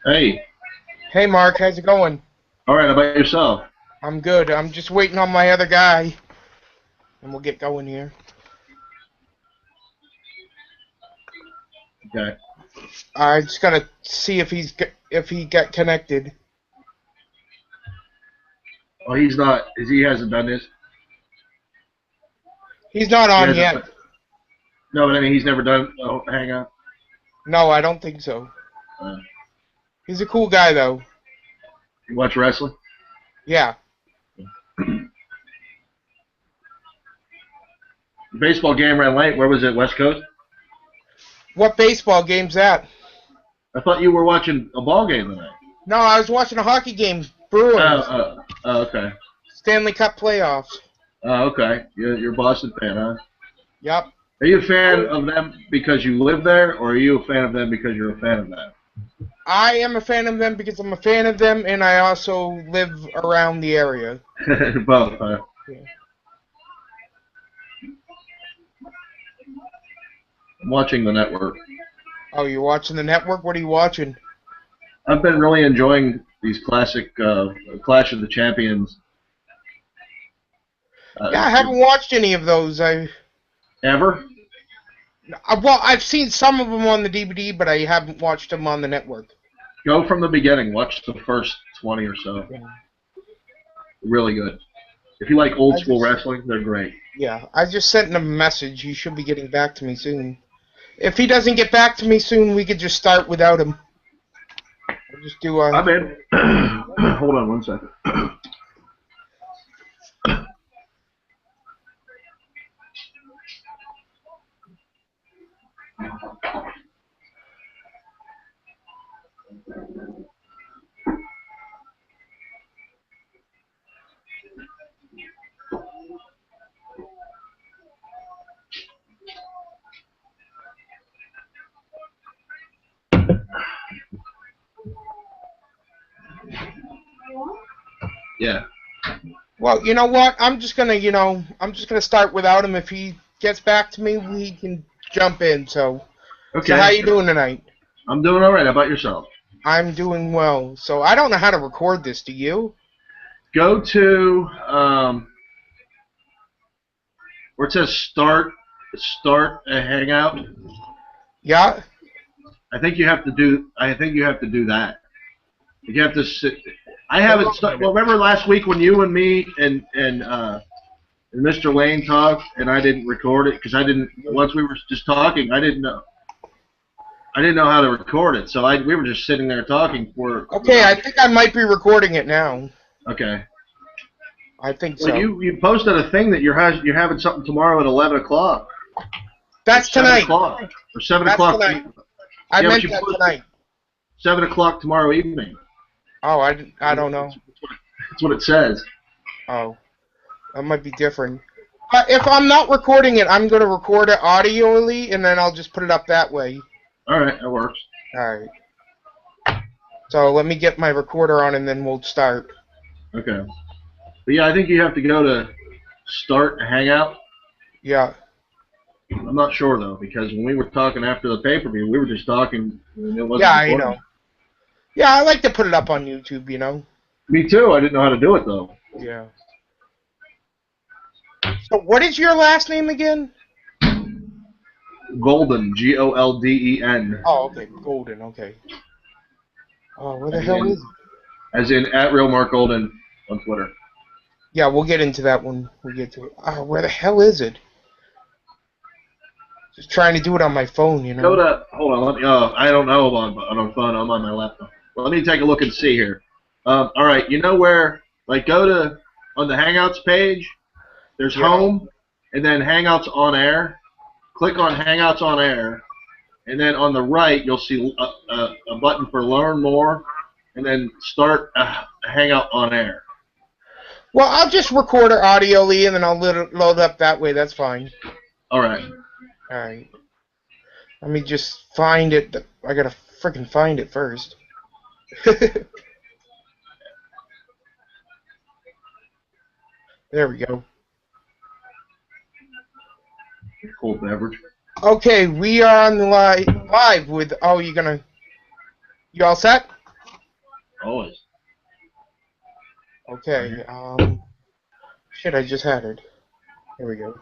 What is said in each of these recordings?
Hey, Hey Mark, how's it going? all right, how about yourself? I'm good. I'm just waiting on my other guy, and we'll get going here. Okay. I just gotta see if he got connected. Well, he's not. He hasn't done this. He's not He on hasn't. yet. No, but I mean, he's never done Hangout. No, I don't think so. Uh, He's a cool guy though. you watch wrestling? Yeah. The baseball game ran late. Where was it? West Coast? What baseball game's that? I thought you were watching a ball game tonight. No, I was watching a hockey game. Oh, Bruins. okay. Stanley Cup playoffs. Oh, okay. You're a Boston fan, huh? Yep. Are you a fan of them because you live there, or are you a fan of them because you're a fan of them? I am a fan of them because I'm a fan of them, and I also live around the area. Both, huh? Yeah. I'm watching the network. Oh, you're watching the network? What are you watching? I've been really enjoying these classic Clash of the Champions. Yeah, I haven't watched any of those. Ever? Well, I've seen some of them on the DVD, but I haven't watched them on the network. Go from the beginning. Watch the first 20 or so. Yeah. Really good. If you like old I school just, wrestling, they're great. yeah, I just sent him a message. He should be getting back to me soon. If he doesn't get back to me soon, we could just start without him. I'll just do a. I'm in. Hold on one second. Yeah. Well, you know what? I'm just gonna start without him. If he gets back to me, we can jump in. So how Okay. you doing tonight? I'm doing all right. How about yourself? I'm doing well. So I don't know how to record this. Do you? Go to where it says start a hangout. Yeah. I think you have to do that. You have to sit. I Hold haven't. on a minute. Well, remember last week when you and me and Mr. Lane talked, and I didn't record it because I didn't. Once we were just talking, I didn't know. I didn't know how to record it, so we were just sitting there talking for. Okay, I think I might be recording it now. Okay. I think Well, so. you posted a thing that you're having something tomorrow at 11 o'clock or That's 7 tonight. o'clock or 7 o'clock. Tonight. I Yeah, but meant you that posted tonight. 7 o'clock tomorrow evening. Oh, I don't know. That's what it says. Oh, that might be different. If I'm not recording it, I'm going to record it audioly, and then I'll just put it up that way. All right, that works. Alright. So let me get my recorder on, and then we'll start. Okay. But yeah, I think you have to go to start a hangout. Yeah. I'm not sure though because when we were talking after the pay-per-view, we were just talking. And it wasn't Yeah, I recording. know. Yeah, I like to put it up on YouTube. Me too. I didn't know how to do it though. Yeah. So what is your last name again? Golden, Golden. Oh, okay. Golden, okay. Oh, where the As hell in, is it? as in at real Mark Golden on Twitter. Yeah, we'll get into that when we get to it. Oh, where the hell is it? Just trying to do it on my phone. Go to hold on. Let me. I don't know on phone. I'm on my laptop. Well, let me take a look and see here. All right. You know where? Like, go to on the Hangouts page. There's Yeah. Home, and then Hangouts on Air. Click on Hangouts on Air, and then on the right you'll see a button for Learn More, and then Start a Hangout on Air. Well, I'll just record it audioly, and then I'll load up that way. That's fine. All right. Alright. Let me just find it. I gotta freaking find it first. There we go. Cold beverage. Okay, we are on the live with. Oh, you all set? Always. Okay. Shit, I just had it. Here we go.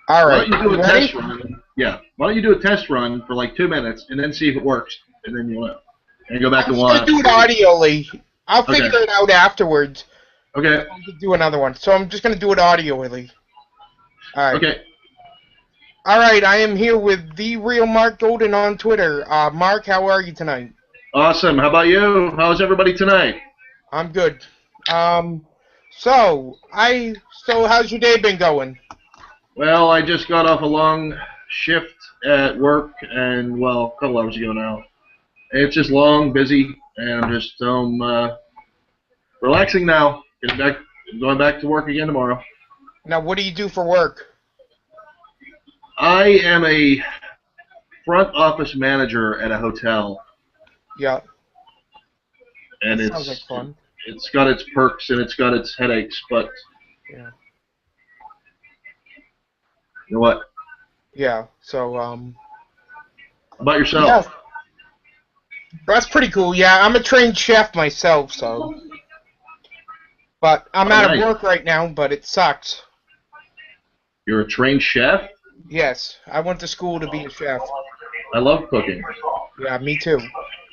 All Why right. don't you do a ready? test run? Yeah. Why don't you do a test run for like 2 minutes and then see if it works, and then you and go back I'm to just one. gonna do it audioly. I'll figure it out afterwards. Okay. I can do another one. So I'm just gonna do it audioly. All right. Okay. All right. I am here with the real Mark Golden on Twitter. Mark, how are you tonight? Awesome. How about you? How's everybody tonight? I'm good. So how's your day been going? Well, I just got off a long shift at work, and well, a couple hours ago now. It's just long, busy, and I'm just relaxing now. Going back to work again tomorrow. Now, what do you do for work? I am a front office manager at a hotel, Yeah. and That sounds like fun. it's got its perks and it's got its headaches, but Yeah. you know what? Yeah. So How about yourself? yeah. That's pretty cool. Yeah, I'm a trained chef myself, so. But I'm out of work right now, but it sucks. You're a trained chef? Yes, I went to school to be a chef. I love cooking. Yeah, me too.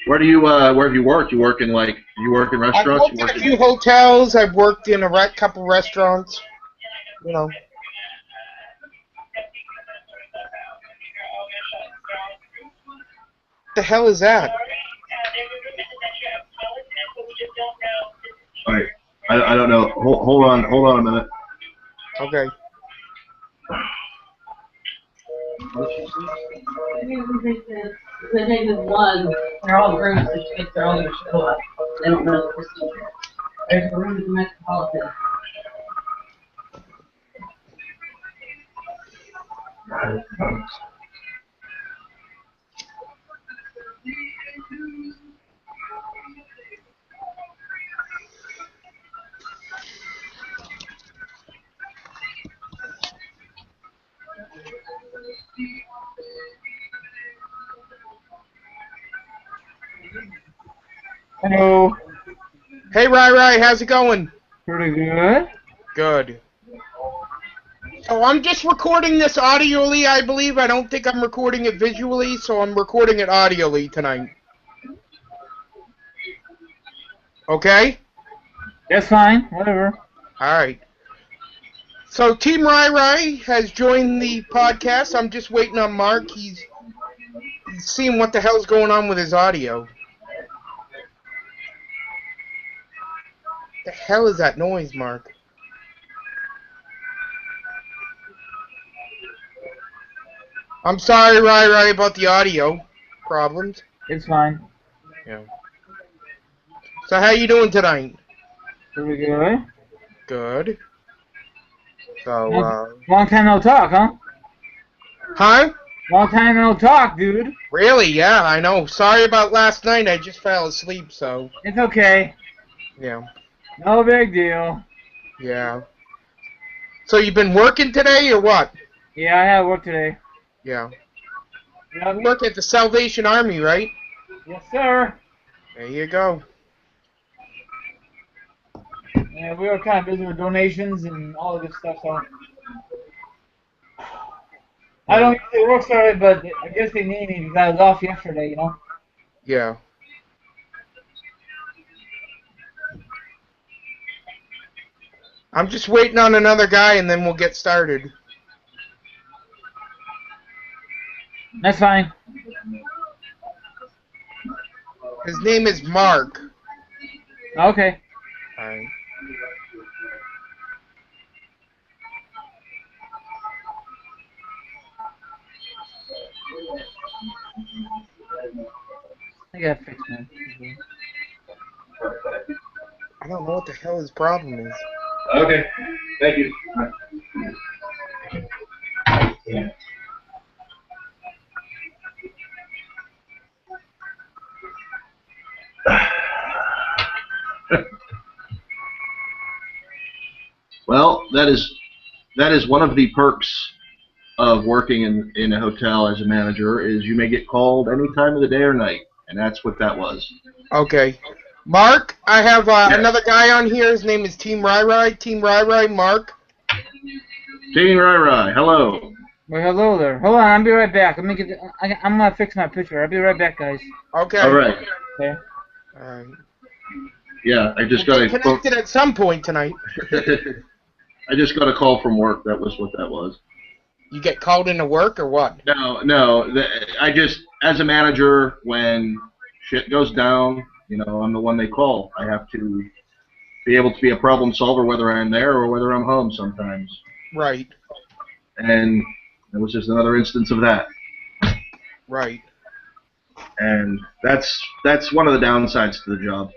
Where have you worked? You work in restaurants? I've worked in a few hotels. I've worked in a couple restaurants. You know. What the hell is that? All right. I don't know. Hold on a minute. Okay. The thing is, one, they're all rooms, so she gets their own show up. They don't know the procedure. There's a room at the Metropolitan. Hello. Hey, Rai, how's it going? Pretty good. Good. So I'm just recording this audioly, I believe. I don't think I'm recording it visually, so I'm recording it audioly tonight. Okay? That's fine. Whatever. Alright. So Team Rai has joined the podcast. I'm just waiting on Mark. He's seeing what the hell's going on with his audio. The hell is that noise, Mark? I'm sorry, Rai, about the audio problems. It's fine. Yeah. So how you doing tonight? Pretty good. Good. So, Long time no talk, huh? Huh? Long time no talk, dude. Really? Yeah, I know. Sorry about last night. I just fell asleep, so. It's okay. Yeah. No big deal. Yeah. So you've been working today, or what? Yeah, I have work today. Yeah. Yep. You work at the Salvation Army, right? Yes, sir. There you go. Yeah, we were kind of busy with donations and all of this stuff, so. I don't usually work Saturday, but I guess they need me because I was off yesterday, you know? Yeah. I'm just waiting on another guy, and then we'll get started. That's fine. His name is Mark. Okay. Alright. I got fixed, man. I don't know what the hell his problem is. Okay. Thank you. Well, that is one of the perks of working in a hotel as a manager is you may get called any time of the day or night, and that's what that was. Okay. Mark, I have Yes. another guy on here. His name is Team Rai Rai. Team Rai Rai, Mark. Team Rai Rai, hello. Well, hello there. Hold on, I'll be right back. Let me get. I'm gonna fix my picture. I'll be right back, guys. Okay. All right. Okay. All right. Yeah, I just We'll got get a connected at some point tonight. I just got a call from work. That was what that was. You get called into work or what? No. I just, as a manager, when shit goes down, I'm the one they call. I have to be able to be a problem solver, whether I'm there or whether I'm home sometimes. Right. And it was just another instance of that. Right. And that's one of the downsides to the job.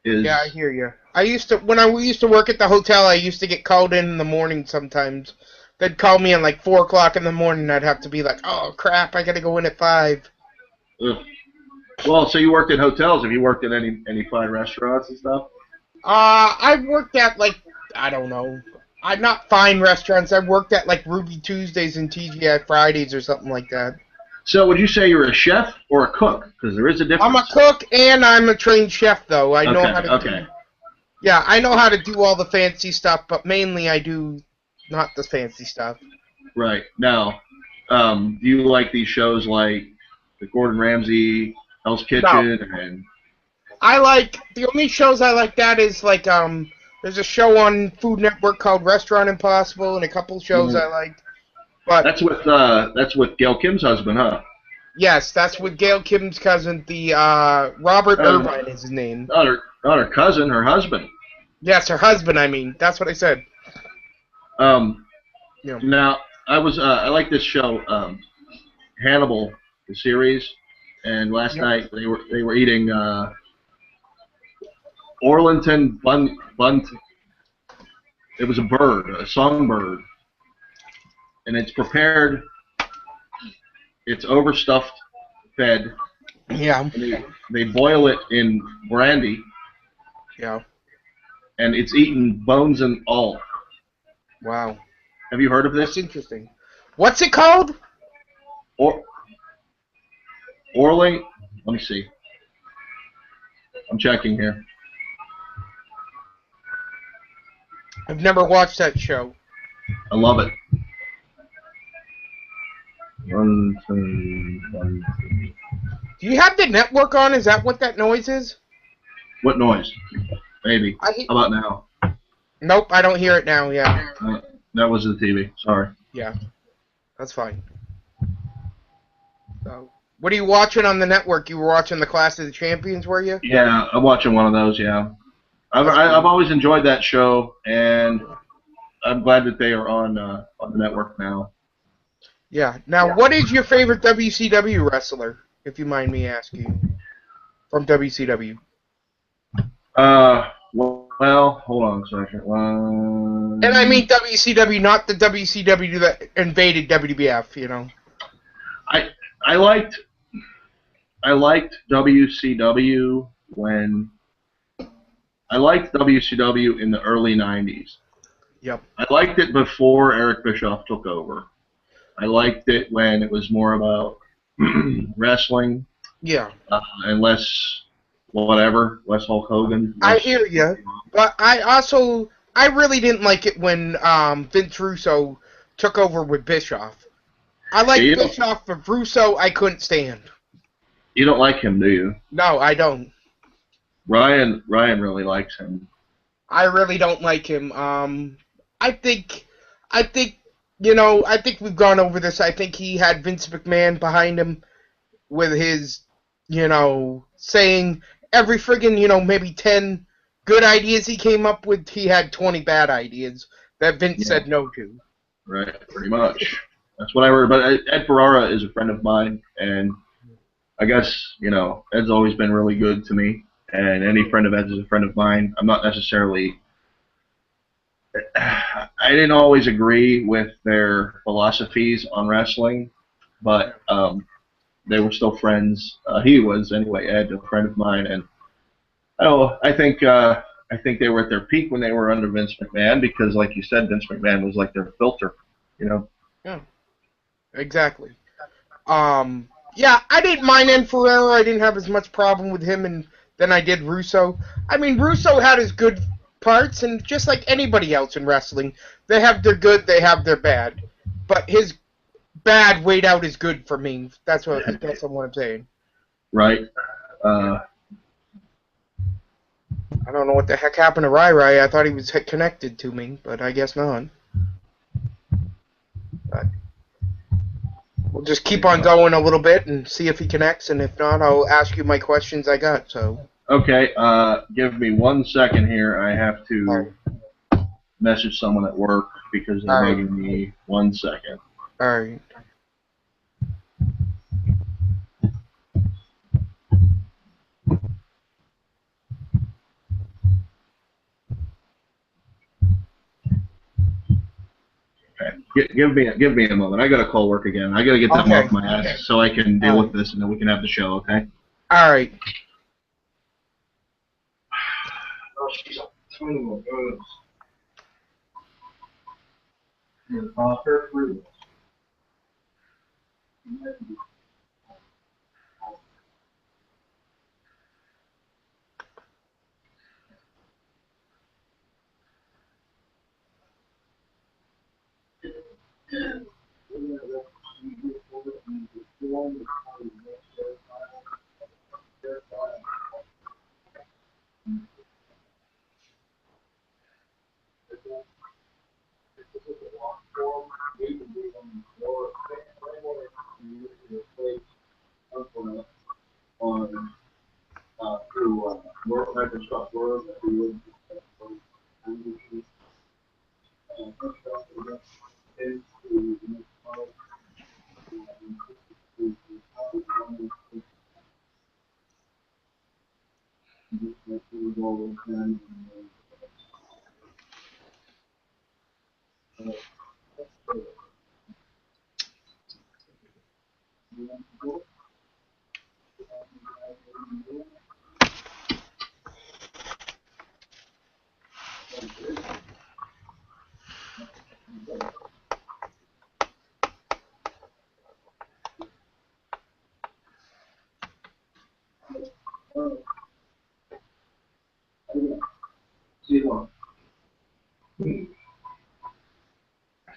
Yeah, I hear you. When I used to work at the hotel, I used to get called in the morning sometimes. They'd call me at like 4 o'clock in the morning. I'd have to be like, oh crap, I gotta go in at 5. Ugh. Well, so you worked in hotels. Have you worked at any fine restaurants and stuff? I worked at like, I don't know. I'm not fine restaurants. I worked at like Ruby Tuesdays and TGI Fridays or something like that. So would you say you're a chef or a cook? Because there is a difference. I'm a cook and I'm a trained chef though. I know Okay, how to okay. do. Yeah, I know how to do all the fancy stuff, but mainly I do not the fancy stuff. Right. Now, do you like these shows like the Gordon Ramsay, Hell's Kitchen, and I like the only shows I like that is like there's a show on Food Network called Restaurant Impossible and a couple shows I like. But that's with Gail Kim's husband, huh? yes, that's with Gail Kim's cousin, the Robert Irvine is his name. Not her cousin, her husband. Yes, her husband. I mean, that's what I said. Yeah. Now I like this show, Hannibal, the series, and last night they were eating Orlington bunt. It was a bird, a songbird, and it's prepared. It's overstuffed, fed. Yeah. They boil it in brandy, Yeah. and it's eaten bones and all. Wow. Have you heard of That's this? interesting. What's it called? Let me see. I'm checking here. I've never watched that show. I love it. 1, 2, 1, 2. Do you have the network on? Is that what that noise is? What noise? Maybe. How about now? Nope, I don't hear it now. Yeah. That was the TV. Sorry. Yeah. That's fine. So, what are you watching on the network? You were watching the Clash of the Champions, were you? Yeah, I'm watching one of those. Yeah, I've always enjoyed that show, and I'm glad that they are on the network now. Yeah. Now, what is your favorite WCW wrestler, if you mind me asking, from WCW? Well, hold on a second. And I mean WCW, not the WCW that invaded WWF, you know. I liked WCW in the early 90s. Yep. I liked it before Eric Bischoff took over. I liked it when it was more about wrestling. Yeah. And less Hulk Hogan. I hear you, but I really didn't like it when Vince Russo took over with Bischoff. I like Bischoff, but Russo I couldn't stand. You don't like him, do you? No, I don't. Ryan really likes him. I really don't like him. I think we've gone over this. I think he had Vince McMahon behind him with his, saying every friggin', maybe 10 good ideas he came up with, he had 20 bad ideas that Vince said no to. Right, pretty much. That's what I heard. But Ed Ferrara is a friend of mine, and I guess, Ed's always been really good to me, and any friend of Ed's is a friend of mine. I'm not necessarily... I didn't always agree with their philosophies on wrestling, but they were still friends. He was, anyway, Ed, a friend of mine, and I think they were at their peak when they were under Vince McMahon because, like you said, Vince McMahon was like their filter, Yeah, exactly. Yeah, I didn't mind Ed Ferrero. I didn't have as much problem with him than I did Russo. I mean, Russo had his good parts, and just like anybody else in wrestling, they have their good, they have their bad. But his bad weighed out his good for me. That's what I'm saying. Right. I don't know what the heck happened to Rai Rai. I thought he was connected to me, but I guess not. But we'll just keep on going a little bit and see if he connects, and if not, I'll ask you my questions I got. So. Okay. Give me 1 second here. I have to message someone at work because they're bugging me. 1 second. All right. Okay. Give me a moment. I gotta call work again. I gotta get them off my ass so I can deal with this, and then we can have the show. Okay. All right. Oh, she's a ton of those. Her fruit. On through Microsoft Word,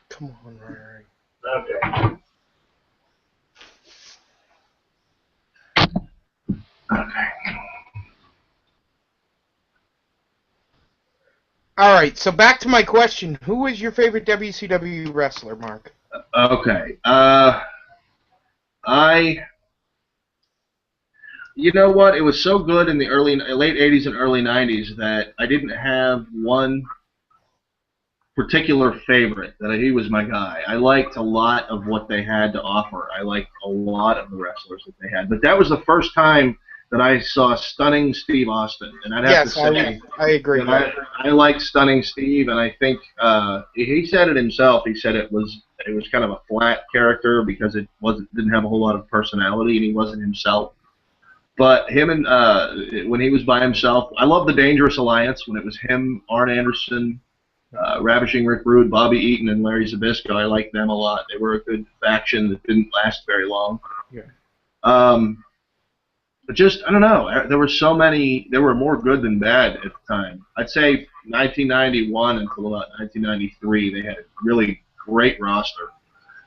Come on, Rai. Okay. All right. So back to my question: who is your favorite WCW wrestler, Mark? Okay. You know what? It was so good in the late '80s and early '90s that I didn't have one particular favorite. That he was my guy. I liked a lot of what they had to offer. I liked a lot of the wrestlers that they had. But that was the first time that I saw Stunning Steve Austin, and I'd have to say, I agree. I like Stunning Steve, and I think he said it himself. He said it was kind of a flat character because it didn't have a whole lot of personality, and he wasn't himself. But him and when he was by himself, I love the Dangerous Alliance when it was him, Arn Anderson, Ravishing Rick Rude, Bobby Eaton, and Larry Zbyszko. I liked them a lot. They were a good faction that didn't last very long. Yeah. But just, I don't know, there were so many, there were more good than bad at the time. I'd say 1991 until about 1993, they had a really great roster.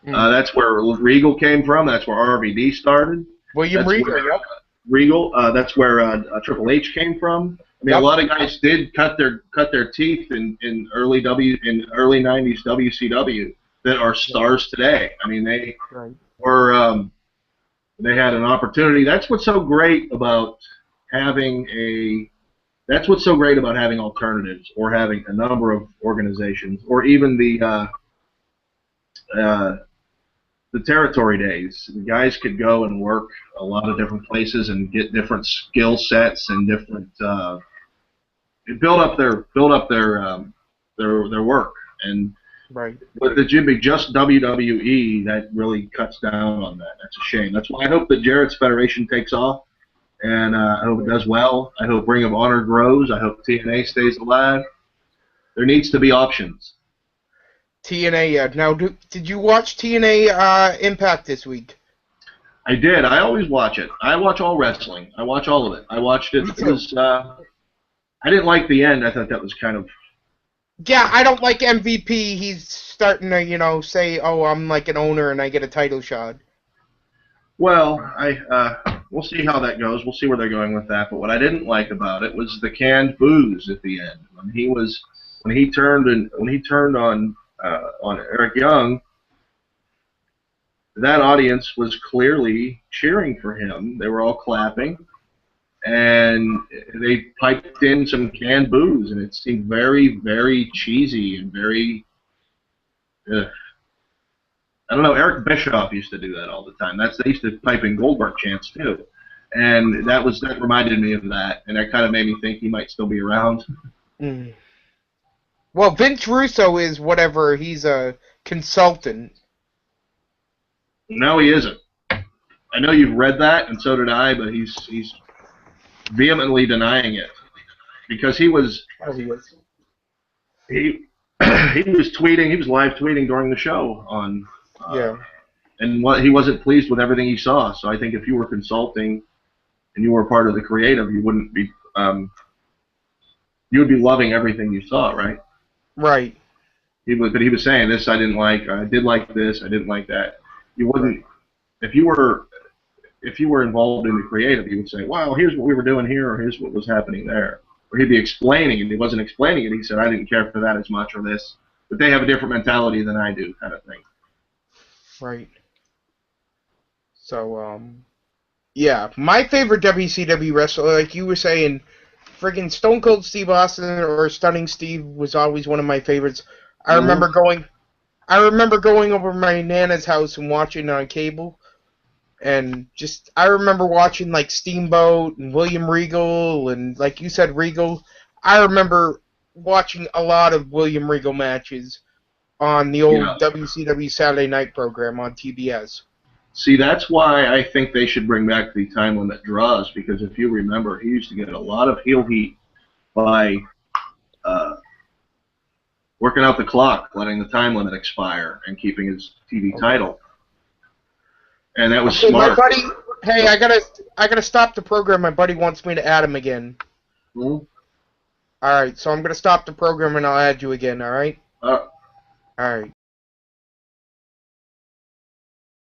That's where Regal came from. That's where RVD started. William Regal, yep. Regal. That's where Triple H came from. I mean, a lot of guys did cut their teeth in early '90s WCW that are stars today. I mean, they were they had an opportunity. That's what's so great about having alternatives or having a number of organizations or even the territory days. The guys could go and work a lot of different places and get different skill sets and different build up their work. And with the Jimmy just WWE, that really cuts down on that. That's a shame. That's why I hope that Jarrett's Federation takes off, and I hope it does well. I hope Ring of Honor grows. I hope TNA stays alive. There needs to be options. TNA. Now, did you watch TNA Impact this week? I did. I always watch it. I watch all wrestling. I watch all of it. I watched it. It was. I didn't like the end. I thought that was kind of. Yeah, I don't like MVP. He's starting to, say, "Oh, I'm like an owner and I get a title shot." Well, we'll see how that goes. We'll see where they're going with that. But what I didn't like about it was the canned booze at the end when he turned on Eric Young. That audience was clearly cheering for him. They were all clapping, and they piped in some canned booze, and it seemed very, very cheesy and very. I don't know. Eric Bischoff used to do that all the time. They used to pipe in Goldberg chants too, and that reminded me of that, and that kind of made me think he might still be around. Mm. Well, Vince Russo is whatever. He's a consultant. No, he isn't. I know you've read that, and so did I, but he's vehemently denying it because he was he was tweeting, he was live tweeting during the show on and he wasn't pleased with everything he saw. So I think if you were consulting and you were part of the creative, you wouldn't be you would be loving everything you saw, right? Right. But he was saying this I didn't like, I did like this, I didn't like that. You wouldn't, if you were involved in the creative, you would say, "Wow, here's what we were doing here, or here's what was happening there." Or he'd be explaining, and he wasn't explaining it. He said, "I didn't care for that as much, or this." But they have a different mentality than I do, kind of thing. Right. So, yeah, my favorite WCW wrestler, like you were saying, friggin' Stone Cold Steve Austin or Stunning Steve was always one of my favorites. I remember going over to my Nana's house and watching on cable, and I remember watching like Steamboat and William Regal, and like you said, Regal. I remember watching a lot of William Regal matches on the old WCW Saturday Night program on TBS. See, that's why I think they should bring back the time limit draws, because if you remember, he used to get a lot of heel heat by working out the clock, letting the time limit expire, and keeping his TV title. And that was smart. My buddy, hey, I gotta stop the program. My buddy wants me to add him again. Hmm? All right, so I'm gonna stop the program and I'll add you again. All right. All right.